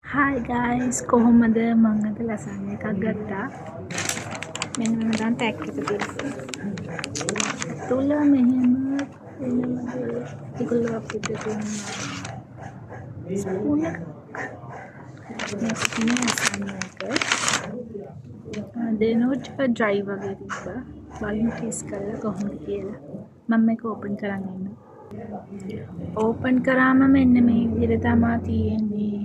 Hi guys, කොහොමද මං අද ලසන් එකක් ගත්තා. මෙන්න මෙහෙම තමයි පැක් එක තියෙන්නේ. තුල මෙහෙම වෙනමද ඒගොල්ලෝ අපිට දුන්නා. ස්පූන් එක. මේ ලසන් එක. දෙනෝ ටික ඩ්‍රයි වගේ තිබ්බා. බලමු ටේස්ට් කරලා කොහොමද කියලා. මම මේක ඕපන් කරන් ඉන්නවා. ඕපන් කරාම මෙන්න මේ විදිහට තමයි තියෙන්නේ.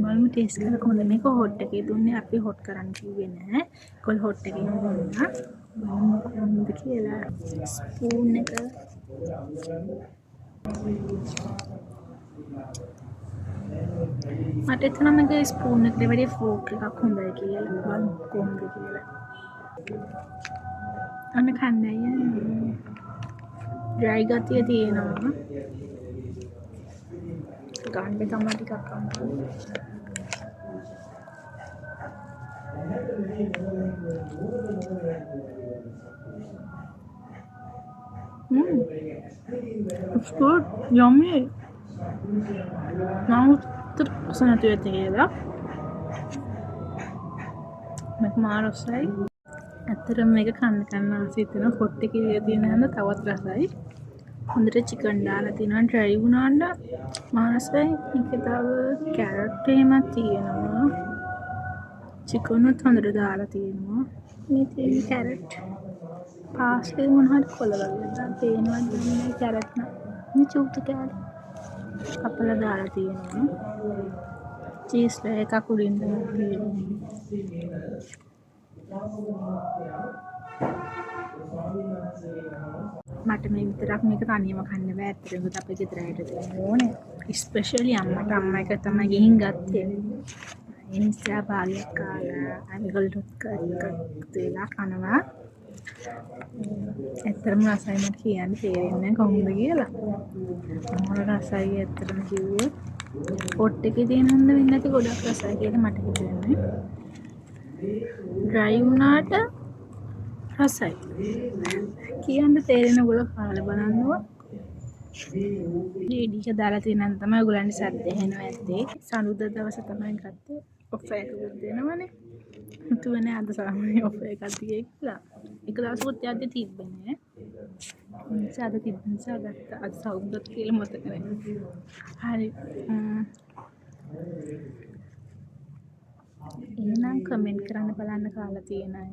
බලමු ටේස්ට් කරලා කොහොමද. මේක හොට් එකේ දුන්නේ. අපි හොට් කරන්න කිව්වේ නෑ. ඒගොල්ලෝ හොට් එකේ දුන්නා. බලමු කොහොමද කියලා. ස්පූන් එක මට හිතුණා මගේ ස්පූන් එකට වැඩිය ෆෝක් එකක් හොඳයි කියලා. බලමු කොහොමද කියලා. අන්න කන්නයි ඩ්‍රයි ගතිය තියෙනවා. ගන්න තමයි ටිකක් අමාරුයි. It's good. Yummy. Now sana tu කියලා. මට මාරොස්සයි. ඇත්තටම මේක කන්න ආසයි තියෙනවා. හොට් එකේ තියෙන හැම තවත් රසයි. හොඳට චිකන් දාලා තියෙනවා. ඩ්‍රයි වුණාට මානසයි. මේක තව කැරට් එහෙමත් තියෙනවා. චිකනුත් හොඳට දාලා තියෙනවා. මේ තියෙන කැරට් පාස්ලි මොන හරි කොළ වගේ පේනවද මේ කැරට් න මේ චූටි කැරට් කපලා දාලා තියෙනවා. චීස් එකක් උඩින් දාලා මට මේ විතරක් මේක තනියම කන්න බෑ. ඇත්තටම අපේ ගෙදර ඇයට දෙන්න ඕනේ. ස්පෙෂලි අම්මා එක තමයි ගිහින් ගත්තේ. ඒ නිසා භාගයක් කාලා අනිගලට දෙලා කනවා. ඇත්තටම රසයි මට කියන්න තේරෙන්නේ කොහොමද කියලා. මොන රසයි ඇත්තටම කිව්වොත් පොට් එකේ තියෙන හොඳ වෙන්නේ නැති ගොඩක් රසයි කියලා මට හිතෙන්නේ. ඩ්‍රයි වුණාට රසයි. කියන්න තේරෙන ගොල්ලෝ කාලා බලනවා. ඩීඩික දාලා තියෙනන් තමයි ඔයගොල්ලන්ට සද්ද ඇහෙනවා ඇත්තේ. සනුදා දවසේ තමයි ගත්තේ. ඔෆර් එකකුත් දෙනවනේ. මුතුවනේ අද සාමාන්‍ය ඔෆර් එකක් දිගේ කියලා. එක දවසකුත් යද්දි තිබ්බනේ. අද තිබ්බ නිසා ගත්තා. අද සවුදත් කියලා මතක නැහැ. හරි. එහෙනම් කමෙන්ට් කරන්න බලන්න කාලා තියෙන අය.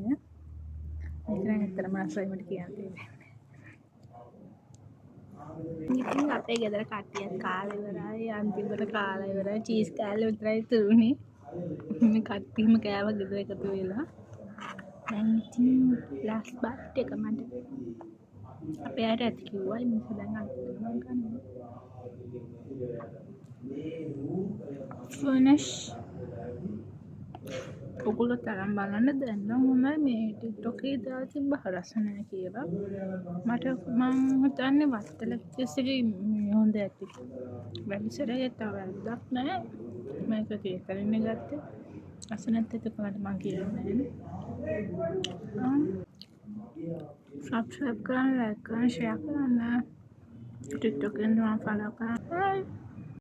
මේක නම් ඇත්තටම රසයි මට කියන්න තියෙන්නේ. ඉතින් අපේ ගෙදර කට්ටියත් කාලා ඉවරයි. අන්තිමට කාලා ඉවරයි. චීස් කෑල්ල විතරයි තුරුනේ. මේ කට්ටියම කෑව ගෙදර එකතු වෙලා. දැන් ඉතින් ලාස්ට් බයිට් එක මට අපේ අයට ඇති කිව්වා. ඒ නිසා දැන් අන්තිමට ගන්නවා. ෆිනිෂ්. ඔගොල්ලෝ තරම් බලන්න දැන් නම් හොඳයි. මේ TikTok එකේ දාලා තිබ්බ රස නැහැ කියලා. මට මං හිතන්නේ වත්තල කිසිගේ හොඳ ඇති. වැඩිසරේ තව වැරද්දක් නැහැ. මේක කේකලින් ගත්තේ. රස නැත්නම් එතකොට මං කියන්නේ නැහැ. subscribe කරන්න, like කරන්න, share කරන්න. TikTok එකෙන් follow කරන්න.